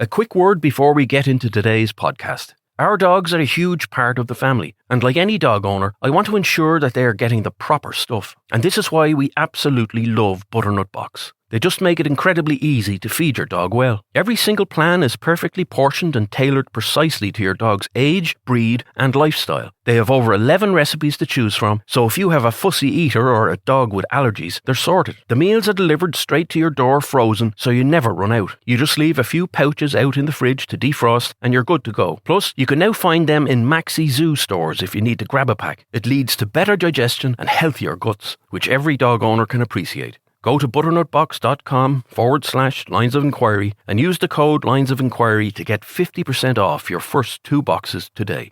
A quick word before we get into today's podcast. Our dogs are a huge part of the family, and like any dog owner, I want to ensure that they are getting the proper stuff. And this is why we absolutely love Butternut Box. They just make it incredibly easy to feed your dog well. Every single plan is perfectly portioned and tailored precisely to your dog's age, breed, and lifestyle. They have over 11 recipes to choose from, so if you have a fussy eater or a dog with allergies, they're sorted. The meals are delivered straight to your door frozen, so you never run out. You just leave a few pouches out in the fridge to defrost, and you're good to go. Plus, you can now find them in Maxi Zoo stores if you need to grab a pack. It leads to better digestion and healthier guts, which every dog owner can appreciate. Go to butternutbox.com/lines of inquiry and use the code lines of inquiry to get 50% off your first 2 boxes today.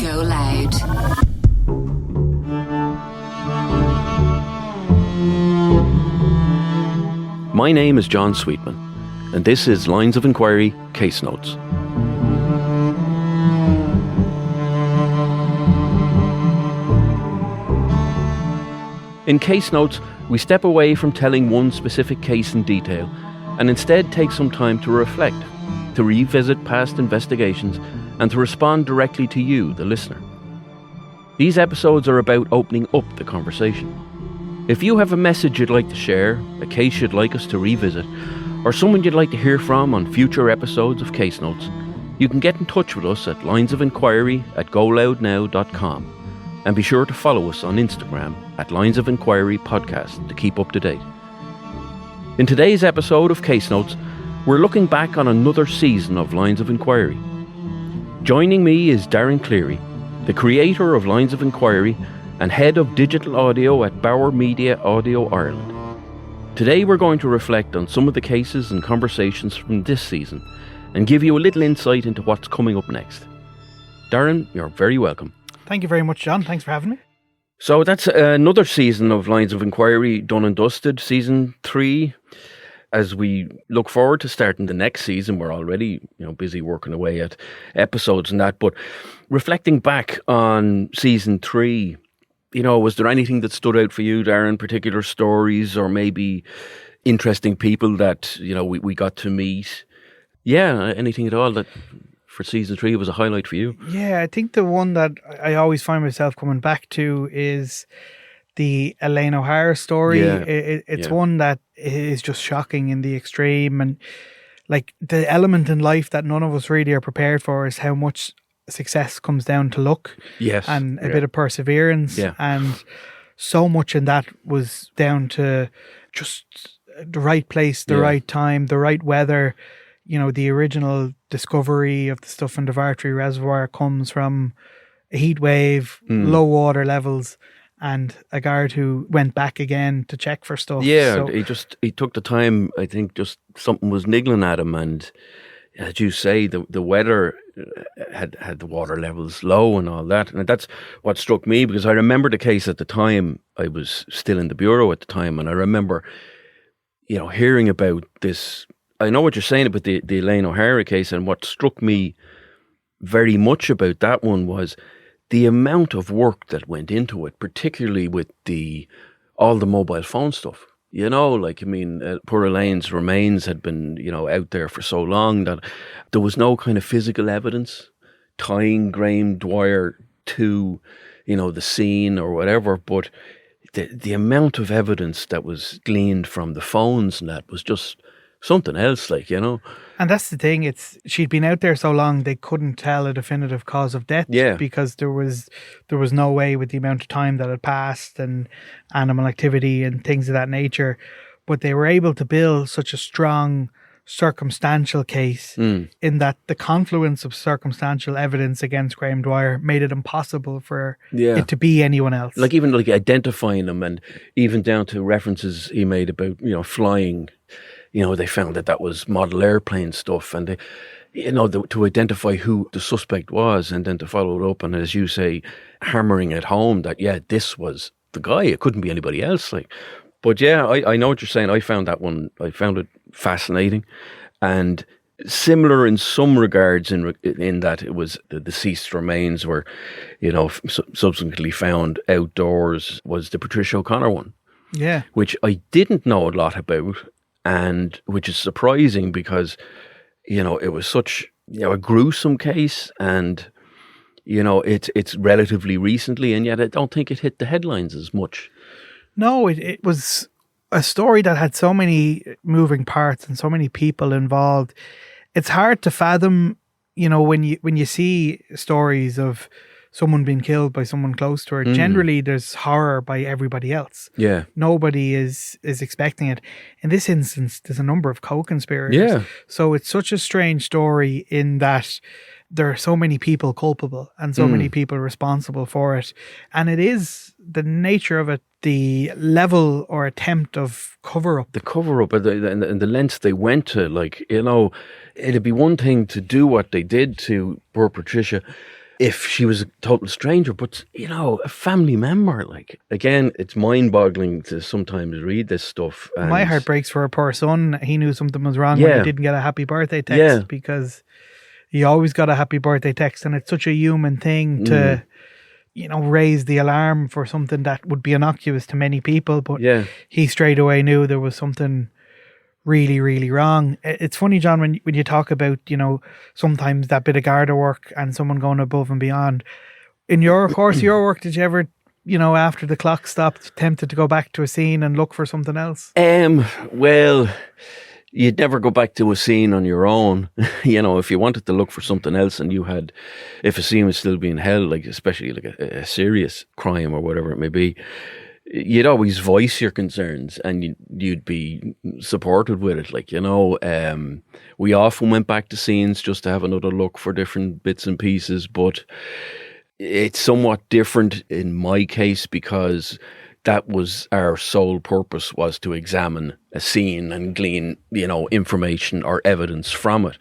GoLoud. My name is John Sweetman, and this is Lines of Inquiry Case Notes. In Case Notes, we step away from telling one specific case in detail and instead take some time to reflect, to revisit past investigations, and to respond directly to you, the listener. These episodes are about opening up the conversation. If you have a message you'd like to share, a case you'd like us to revisit, or someone you'd like to hear from on future episodes of Case Notes, you can get in touch with us at linesofinquiry@goloudnow.com. And be sure to follow us on Instagram at Lines of Inquiry Podcast to keep up to date. In today's episode of Case Notes, we're looking back on another season of Lines of Inquiry. Joining me is Darren Cleary, the creator of Lines of Inquiry and head of digital audio at Bauer Media Audio Ireland. Today we're going to reflect on some of the cases and conversations from this season and give you a little insight into what's coming up next. Darren, you're very welcome. Thank you very much, John. Thanks for having me. So that's another season of Lines of Inquiry done and dusted, season 3. As we look forward to starting the next season, we're already busy working away at episodes and that. But reflecting back on season 3, was there anything that stood out for you, Darren? Particular stories or maybe interesting people that we got to meet? Yeah, anything at all that for season 3 was a highlight for you? Yeah, I think the one that I always find myself coming back to is the Elaine O'Hara story. Yeah. It's one that is just shocking in the extreme, and like the element in life that none of us really are prepared for is how much success comes down to luck. Yes. And a bit of perseverance. Yeah. And so much in that was down to just the right place, the right time, the right weather. The original discovery of the stuff in the Vartry Reservoir comes from a heat wave, low water levels, and a guard who went back again to check for stuff. Yeah, so, he took the time. I think just something was niggling at him, and as you say, the weather had the water levels low and all that, and that's what struck me, because I remember the case at the time. I was still in the bureau at the time, and I remember, hearing about this. I know what you're saying about the Elaine O'Hara case, and what struck me very much about that one was the amount of work that went into it, particularly with all the mobile phone stuff. Poor Elaine's remains had been, out there for so long that there was no kind of physical evidence tying Graham Dwyer to, the scene or whatever, but the amount of evidence that was gleaned from the phones and that was just something else, And that's the thing, she'd been out there so long they couldn't tell a definitive cause of death, because there was no way, with the amount of time that had passed and animal activity and things of that nature. But they were able to build such a strong circumstantial case in that the confluence of circumstantial evidence against Graham Dwyer made it impossible for it to be anyone else. Even identifying them, and even down to references he made about flying. They found that was model airplane stuff, and they, to identify who the suspect was, and then to follow it up, and as you say, hammering it home that this was the guy. It couldn't be anybody else. But I know what you're saying. I found it fascinating, and similar in some regards in that it was the deceased remains were, subsequently found outdoors, was the Patricia O'Connor one. Yeah. Which I didn't know a lot about, and which is surprising because, it was such, a gruesome case, and, it's relatively recently, and yet I don't think it hit the headlines as much. No, it was a story that had so many moving parts and so many people involved. It's hard to fathom, when you see stories of someone being killed by someone close to her, generally there's horror by everybody else. Yeah. Nobody is expecting it. In this instance, there's a number of co-conspirators. Yeah. So it's such a strange story in that there are so many people culpable and so many people responsible for it. And it is the nature of it, the level or attempt of cover-up. The cover-up and the lengths they went to, it'd be one thing to do what they did to poor Patricia if she was a total stranger, but, a family member, again, it's mind-boggling to sometimes read this stuff. And my heart breaks for her poor son. He knew something was wrong when he didn't get a happy birthday text, because he always got a happy birthday text, and it's such a human thing to, raise the alarm for something that would be innocuous to many people, but he straight away knew there was something really, really wrong. It's funny, John, when you talk about, sometimes that bit of Garda work and someone going above and beyond. In your course, your work, did you ever, after the clock stopped, tempted to go back to a scene and look for something else? Well, you'd never go back to a scene on your own. If you wanted to look for something else and if a scene was still being held, especially a serious crime or whatever it may be, you'd always voice your concerns and you'd be supported with it. We often went back to scenes just to have another look for different bits and pieces, but it's somewhat different in my case because that was our sole purpose, was to examine a scene and glean, information or evidence from it.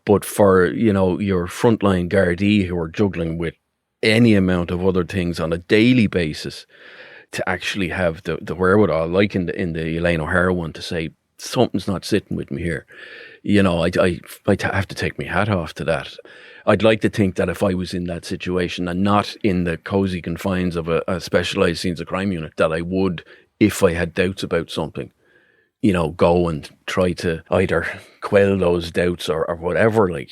But for, your frontline Gardaí who are juggling with any amount of other things on a daily basis, to actually have the wherewithal, like in the Elaine O'Hara one, to say, something's not sitting with me here. I have to take my hat off to that. I'd like to think that if I was in that situation and not in the cosy confines of a specialised scenes of crime unit, that I would, if I had doubts about something, go and try to either quell those doubts or whatever, And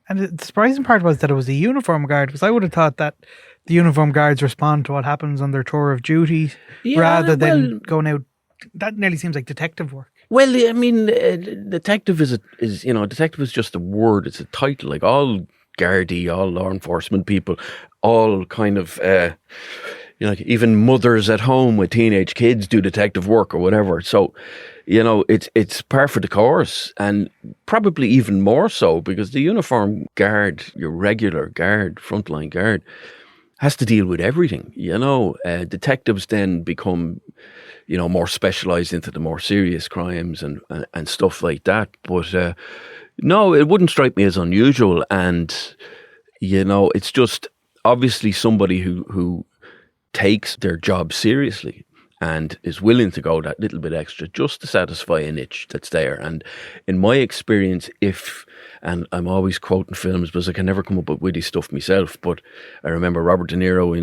the surprising part was that it was a uniform guard, because I would have thought that the uniform guards respond to what happens on their tour of duty rather than going out. That nearly seems like detective work. Well, I mean, detective is detective is just a word. It's a title. Like all Gardaí, all law enforcement people, all kind of, even mothers at home with teenage kids do detective work or whatever. So, it's par for the course, and probably even more so because the uniform guard, your regular guard, frontline guard, has to deal with everything. Detectives then become, more specialised into the more serious crimes and stuff like that. But no, it wouldn't strike me as unusual. And, it's just obviously somebody who takes their job seriously and is willing to go that little bit extra just to satisfy a niche that's there. And in my experience, and I'm always quoting films because I can never come up with witty stuff myself, but I remember Robert De Niro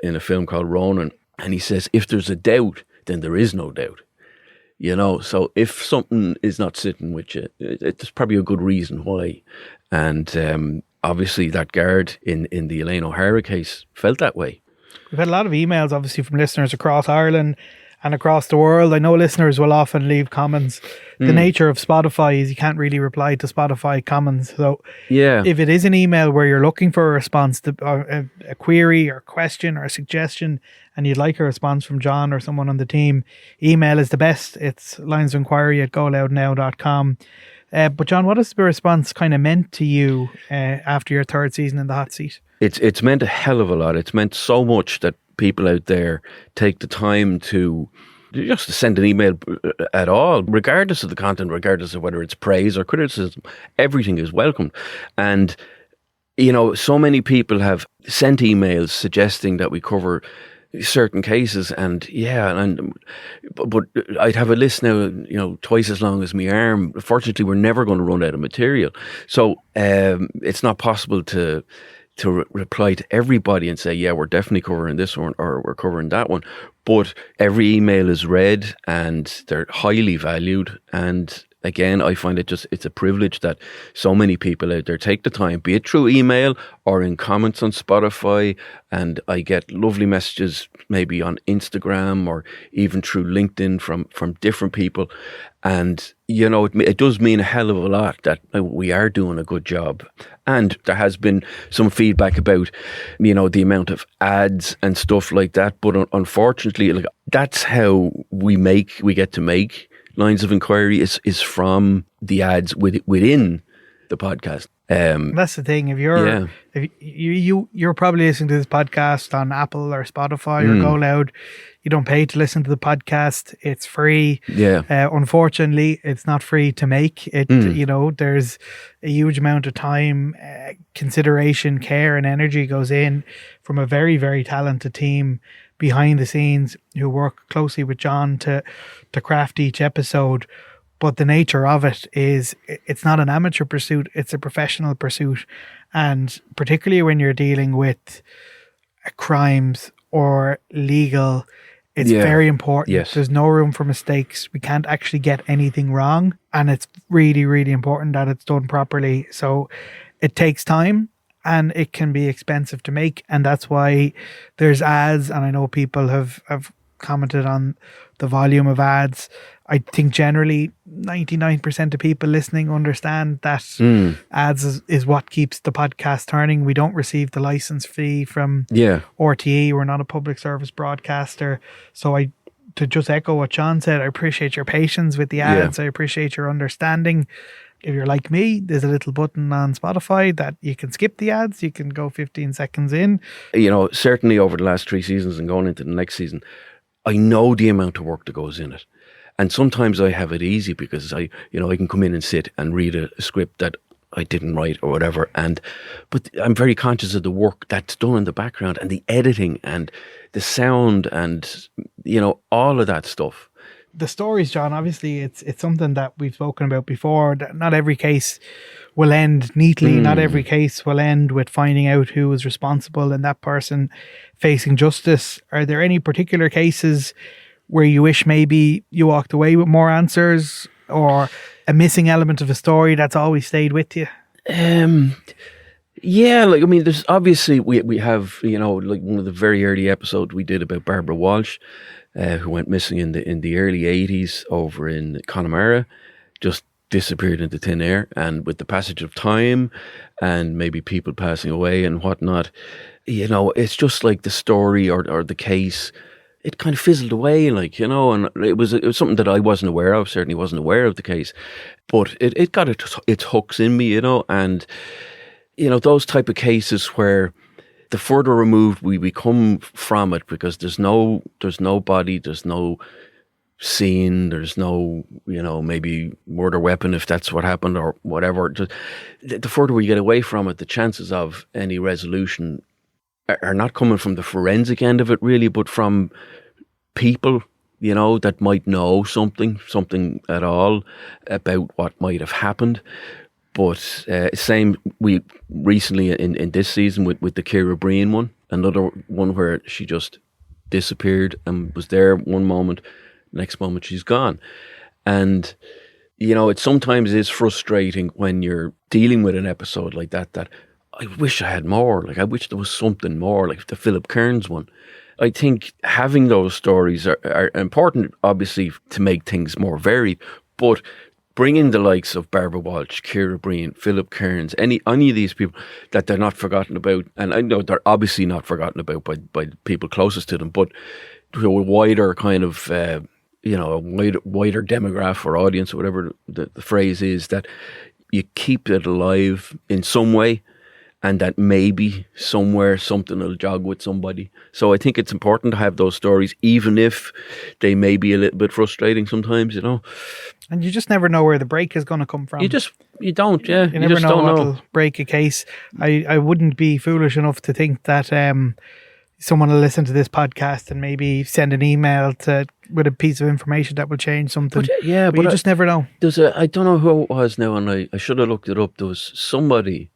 in a film called Ronin, and he says, if there's a doubt, then there is no doubt. So if something is not sitting with you, it's probably a good reason why. And obviously that guard in the Elaine O'Hara case felt that way. We've had a lot of emails, obviously, from listeners across Ireland and across the world. I know listeners will often leave comments. The nature of Spotify is you can't really reply to Spotify comments. So if it is an email where you're looking for a response to a query or question or a suggestion, and you'd like a response from John or someone on the team, email is the best. It's linesofinquiry@goloudnow.com. But John, what has the response kind of meant to you after your third season in the hot seat? It's meant a hell of a lot. It's meant so much that people out there take the time to just to send an email at all, regardless of the content, regardless of whether it's praise or criticism. Everything is welcomed. And, so many people have sent emails suggesting that we cover certain cases, but I'd have a list now, twice as long as my arm. Fortunately, we're never going to run out of material. So it's not possible to reply to everybody and say, yeah, we're definitely covering this one or we're covering that one. But every email is read and they're highly valued. And again, I find it's a privilege that so many people out there take the time, be it through email or in comments on Spotify. And I get lovely messages maybe on Instagram or even through LinkedIn from different people. And, it does mean a hell of a lot that we are doing a good job. And there has been some feedback about, the amount of ads and stuff like that. But unfortunately, that's how we get to make Lines of Enquiry is from the ads within the podcast. That's the thing. If you're probably listening to this podcast on Apple or Spotify or GoLoud, you don't pay to listen to the podcast. It's free. Yeah. Unfortunately, it's not free to make. There's a huge amount of time, consideration, care, and energy goes in from a very, very talented team behind the scenes who work closely with John to craft each episode. But the nature of it is it's not an amateur pursuit, it's a professional pursuit. And particularly when you're dealing with crimes or legal, it's very important. Yes. There's no room for mistakes. We can't actually get anything wrong. And it's really, really important that it's done properly. So it takes time. And it can be expensive to make. And that's why there's ads. And I know people have commented on the volume of ads. I think generally 99% of people listening understand that ads is what keeps the podcast turning. We don't receive the license fee from RTE. We're not a public service broadcaster. So to just echo what John said, I appreciate your patience with the ads. Yeah. I appreciate your understanding. If you're like me, there's a little button on Spotify that you can skip the ads. You can go 15 seconds in. Certainly over the last 3 seasons and going into the next season, I know the amount of work that goes in it. And sometimes I have it easy because I can come in and sit and read a script that I didn't write or whatever. But I'm very conscious of the work that's done in the background and the editing and the sound and, all of that stuff. The stories, John, obviously it's something that we've spoken about before. Not every case will end neatly. Not every case will end with finding out who was responsible and that person facing justice. Are there any particular cases where you wish maybe you walked away with more answers or a missing element of a story that's always stayed with you? There's obviously we have, one of the very early episodes we did about Barbara Walsh, who went missing in the early 80s over in Connemara, just disappeared into thin air. And with the passage of time and maybe people passing away and whatnot, it's just like the story or the case, it kind of fizzled away, and it was something that I wasn't aware of, certainly wasn't aware of the case, but it got its hooks in me, and, those type of cases where the further removed we become from it, because there's no body, there's no scene, there's no, maybe murder weapon if that's what happened or whatever. Just, the further we get away from it, the chances of any resolution are not coming from the forensic end of it really, but from people, that might know something at all about what might have happened. But same, we recently in this season with the Ciara Breen one, another one where she just disappeared and was there one moment, next moment she's gone. And, it sometimes is frustrating when you're dealing with an episode like that I wish I had more. I wish there was something more, like the Philip Cairns one. I think having those stories are important, obviously, to make things more varied, but bringing the likes of Barbara Walsh, Ciara Breen, Philip Cairns, any of these people that they're not forgotten about, and I know they're obviously not forgotten about by people closest to them, but to a wider kind of, a wider demographic or audience or whatever the phrase is, that you keep it alive in some way, and that maybe somewhere something will jog with somebody. So I think it's important to have those stories, even if they may be a little bit frustrating sometimes, And you just never know where the break is going to come from. You don't, yeah. You never know what'll break a case. I wouldn't be foolish enough to think that someone will listen to this podcast and maybe send an email with a piece of information that will change something. But you just never know. I don't know who it was now, and I should have looked it up. There was somebody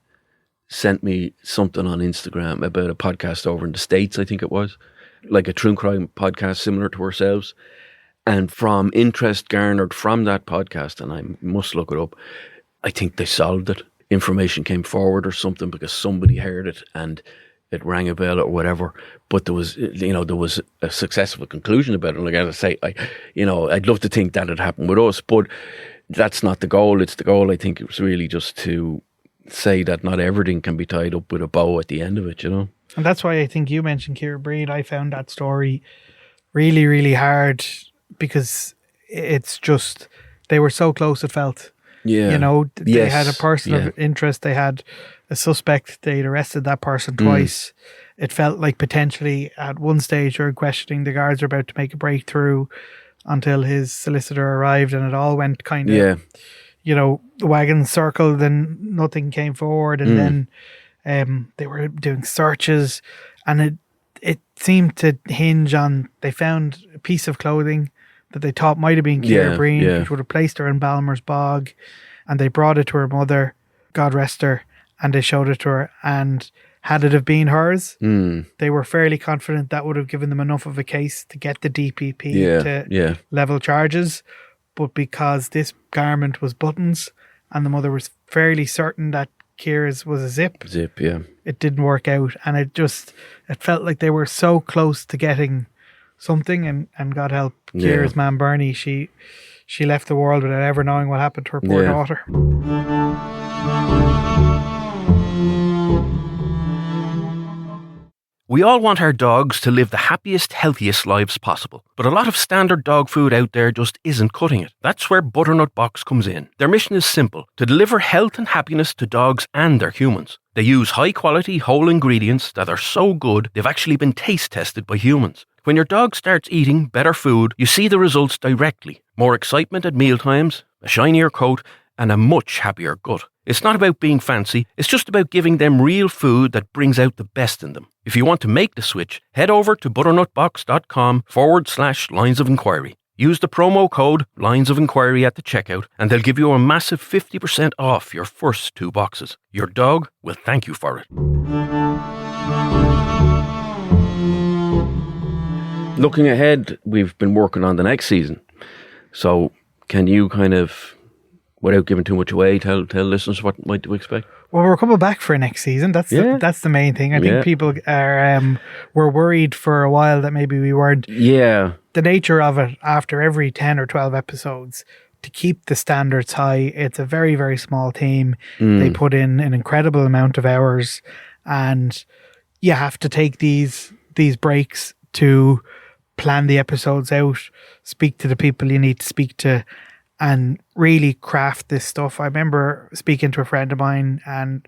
sent me something on Instagram about a podcast over in the States, I think it was, like a true crime podcast similar to ourselves. And from interest garnered from that podcast, and I must look it up, I think they solved it. Information came forward or something because somebody heard it and it rang a bell or whatever. But there was a successful conclusion about it. Like as I say, I'd love to think that had happened with us, but that's not the goal. It's the goal, I think, it was really just to say that not everything can be tied up with a bow at the end of it, And that's why I think you mentioned Ciara Breen. I found that story really, really hard because it's just, they were so close, it felt. Yeah. They had a person of interest. They had a suspect. They'd arrested that person twice. It felt like potentially at one stage they were questioning the guards were about to make a breakthrough until his solicitor arrived, and it all went kind of, the wagon circled and nothing came forward. And then they were doing searches, and it seemed to hinge on, they found a piece of clothing that they thought might have been Ciara Breen, which would have placed her in Balmer's Bog, and they brought it to her mother, God rest her, and they showed it to her, and had it have been hers, they were fairly confident that would have given them enough of a case to get the DPP to level charges. But because this garment was buttons, and the mother was fairly certain that Ciara's was a zip, it didn't work out, and it felt like they were so close to getting something, and God help Ciara's man Bernie, she left the world without ever knowing what happened to her poor daughter. We all want our dogs to live the happiest, healthiest lives possible, but a lot of standard dog food out there just isn't cutting it. That's where Butternut Box comes in. Their mission is simple: to deliver health and happiness to dogs and their humans. They use high-quality, whole ingredients that are so good they've actually been taste tested by humans. When your dog starts eating better food, you see the results directly. More excitement at mealtimes, a shinier coat, and a much happier gut. It's not about being fancy, it's just about giving them real food that brings out the best in them. If you want to make the switch, head over to butternutbox.com/lines of inquiry. Use the promo code Lines of Inquiry at the checkout, and they'll give you a massive 50% off your first 2 boxes. Your dog will thank you for it. Looking ahead, we've been working on the next season. So can you kind of, without giving too much away, tell listeners what might to expect? Well, we're coming back for next season. That's the main thing. I think people were worried for a while that maybe we weren't. Yeah. The nature of it, after every 10 or 12 episodes, to keep the standards high, it's a very, very small team. They put in an incredible amount of hours, and you have to take these breaks to plan the episodes out, speak to the people you need to speak to, and really craft this stuff. I remember speaking to a friend of mine, and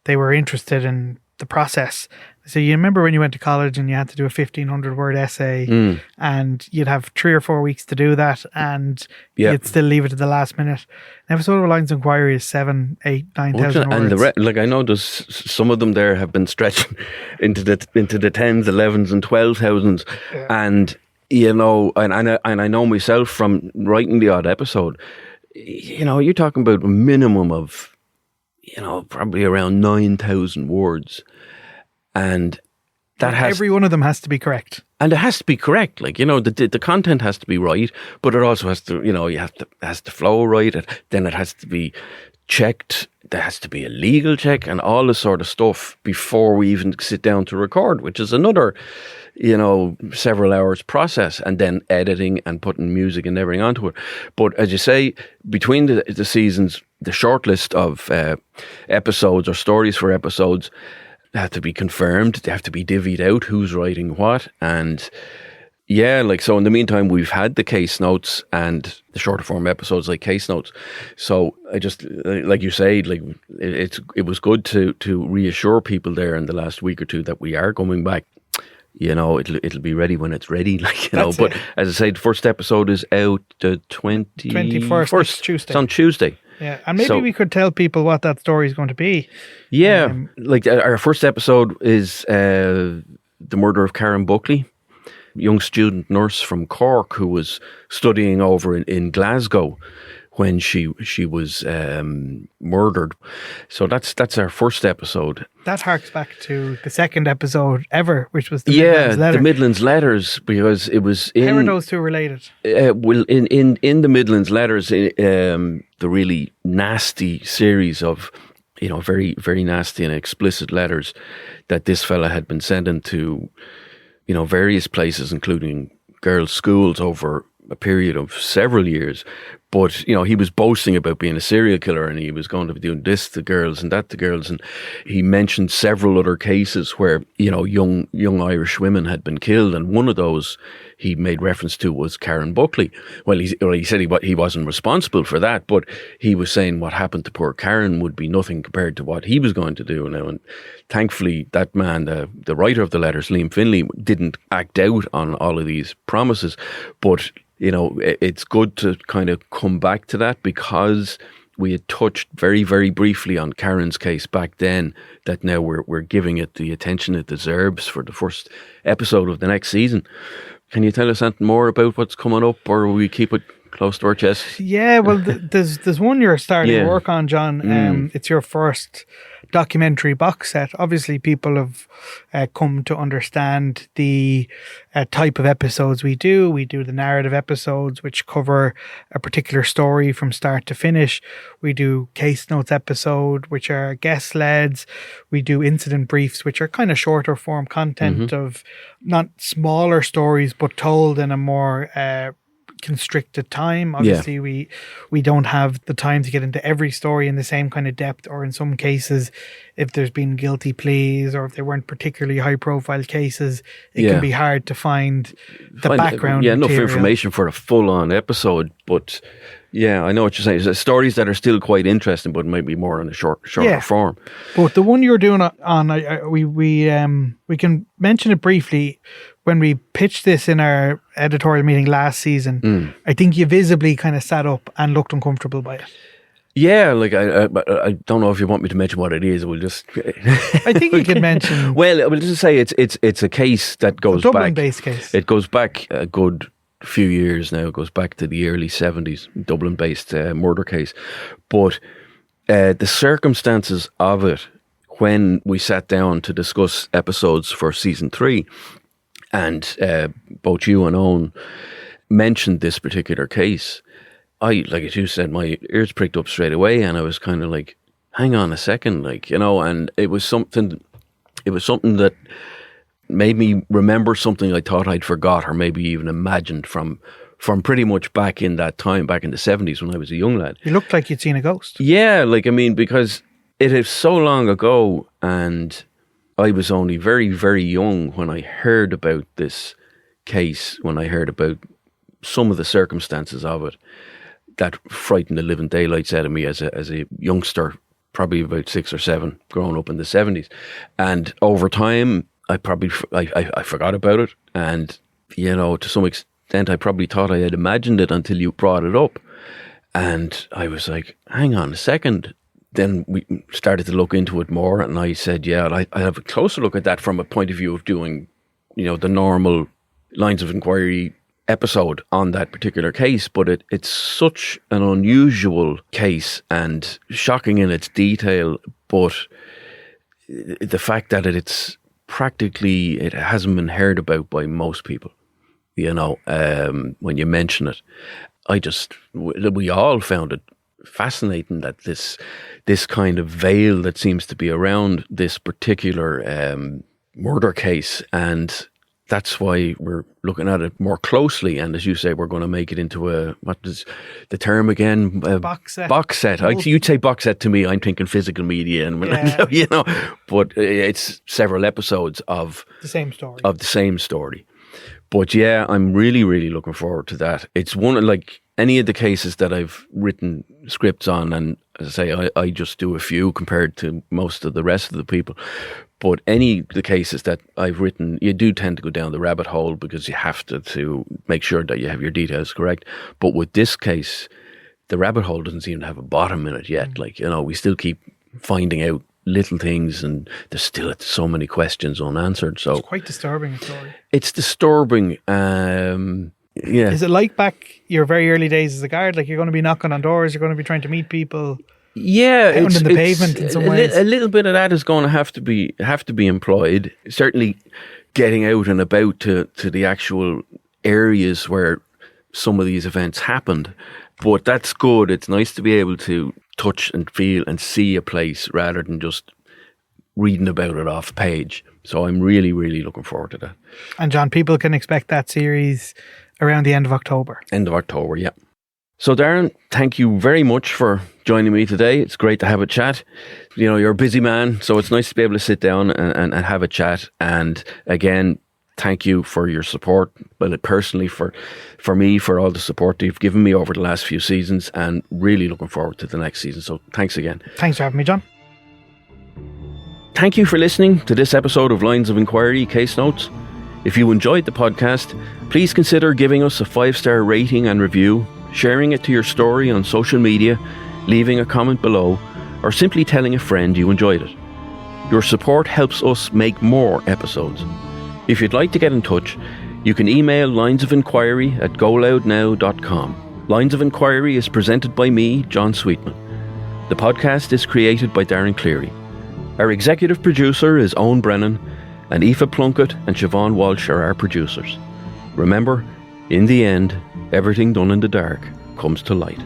they were interested in the process. So you remember when you went to college and you had to do a 1,500 word essay, and you'd have 3 or 4 weeks to do that, and you'd still leave it to the last minute. An episode of Lines of Inquiry is 7, 8, 9,000 words. And I know there's some of them there have been stretching into the 10s, 11s and 12,000s. And and I know myself from writing the odd episode, you're talking about a minimum of, probably around 9,000 words. And that every one of them has to be correct. And it has to be correct. The content has to be right, but it also has to, it has to flow right. Then it has to be checked. There has to be a legal check and all this sort of stuff before we even sit down to record, which is another, several hours process, and then editing and putting music and everything onto it. But as you say, between the seasons, the short list of episodes or stories for episodes have to be confirmed. They have to be divvied out, who's writing what. And so in the meantime, we've had the case notes and the shorter form episodes like case notes. So I just, like you said, it was good to reassure people there in the last week or two that we are coming back. It'll be ready when it's ready, But as I say, the first episode is out the 21st, Tuesday. It's on Tuesday. Yeah, and maybe we could tell people what that story is going to be. Yeah, our first episode is the murder of Karen Buckley, young student nurse from Cork who was studying over in Glasgow when she was murdered. So that's our first episode. That harks back to the second episode ever, which was the Midlands Letter. The Midlands Letters, because it was in... How are those two related? Well, in the Midlands Letters, the really nasty series of, very, very nasty and explicit letters that this fella had been sending to, various places, including girls' schools over a period of several years. But, he was boasting about being a serial killer, and he was going to be doing this to girls and that to girls. And he mentioned several other cases where, young Irish women had been killed. And one of those he made reference to was Karen Buckley. Well, he said he wasn't responsible for that, but he was saying what happened to poor Karen would be nothing compared to what he was going to do now. And thankfully, that man, the writer of the letters, Liam Finlay, didn't act out on all of these promises. But it's good to kind of come back to that, because we had touched very, very briefly on Karen's case back then, that now we're giving it the attention it deserves for the first episode of the next season. Can you tell us anything more about what's coming up, or will we keep it close to our chest? Yeah, well, there's one you're starting work on, John. It's your first documentary box set. Obviously, people have come to understand the type of episodes we do. We do the narrative episodes, which cover a particular story from start to finish. We do case notes episode, which are guest leads. We do incident briefs, which are kind of shorter form content of not smaller stories, but told in a more constricted time. Obviously, we don't have the time to get into every story in the same kind of depth, or in some cases, if there's been guilty pleas or if they weren't particularly high profile cases, it can be hard to find the background enough material. Information for a full-on episode. But I know what you're saying. There's stories that are still quite interesting, but might be more in a shorter form. But the one you're doing we can mention it briefly. When we pitched this in our editorial meeting last season, I think you visibly kind of sat up and looked uncomfortable by it. Yeah, like I don't know if you want me to mention what it is. We'll just. I think you can mention. Well, we'll just say it's a case that goes back. Dublin-based case. It goes back a good few years now. It goes back to the early 70s, Dublin-based murder case. But the circumstances of it, when we sat down to discuss episodes for season 3. And both you and Owen mentioned this particular case. Like as you said, my ears pricked up straight away, and I was kind of like, hang on a second, and it was something that made me remember something I thought I'd forgot, or maybe even imagined from pretty much back in that time, back in the 70s when I was a young lad. You looked like you'd seen a ghost. Yeah, because it is so long ago, and I was only very, very young when I heard about this case, when I heard about some of the circumstances of it that frightened the living daylights out of me as a youngster, probably about 6 or 7, growing up in the 70s. And over time, I forgot about it. And, to some extent, I probably thought I had imagined it until you brought it up. And I was like, hang on a second. Then we started to look into it more, and I said, I have a closer look at that from a point of view of doing, the normal lines of inquiry episode on that particular case. But it's such an unusual case and shocking in its detail, but the fact that it hasn't been heard about by most people, when you mention it. We all found it fascinating that this kind of veil that seems to be around this particular murder case, and that's why we're looking at it more closely. And as you say, we're going to make it into what is the term again? Box set. Box set. You'd say box set to me. I'm thinking physical media, and but it's several episodes of the same story. But I'm really, really looking forward to that. It's one like any of the cases that I've written scripts on, and as I say, I just do a few compared to most of the rest of the people. But any of the cases that I've written, you do tend to go down the rabbit hole because you have to make sure that you have your details correct. But with this case, the rabbit hole doesn't seem to have a bottom in it yet. We still keep finding out little things, and there's still so many questions unanswered. So it's quite disturbing story. It's disturbing. Yeah. Is it like back your very early days as a guard? Like you're going to be knocking on doors, you're going to be trying to meet people. Yeah, out on the pavement in some ways. A little bit of that is going to have to be employed. Certainly, getting out and about to the actual areas where some of these events happened. But that's good. It's nice to be able to touch and feel and see a place rather than just reading about it off page. So I'm really, really looking forward to that. And John, people can expect that series around the end of October. End of October, yeah. So Darren, thank you very much for joining me today. It's great to have a chat. You know, you're a busy man, so it's nice to be able to sit down and have a chat. And again, thank you for your support, well, personally for me, for all the support that you've given me over the last few seasons, and really looking forward to the next season. So thanks again. Thanks for having me, John. Thank you for listening to this episode of Lines of Inquiry Case Notes. If you enjoyed the podcast, please consider giving us a 5-star rating and review, sharing it to your story on social media, leaving a comment below, or simply telling a friend you enjoyed it. Your support helps us make more episodes. If you'd like to get in touch, you can email linesofinquiry@goloudnow.com. Lines of Inquiry is presented by me, John Sweetman. The podcast is created by Darren Cleary. Our executive producer is Owen Brennan, and Aoife Plunkett and Siobhan Walsh are our producers. Remember, in the end, everything done in the dark comes to light.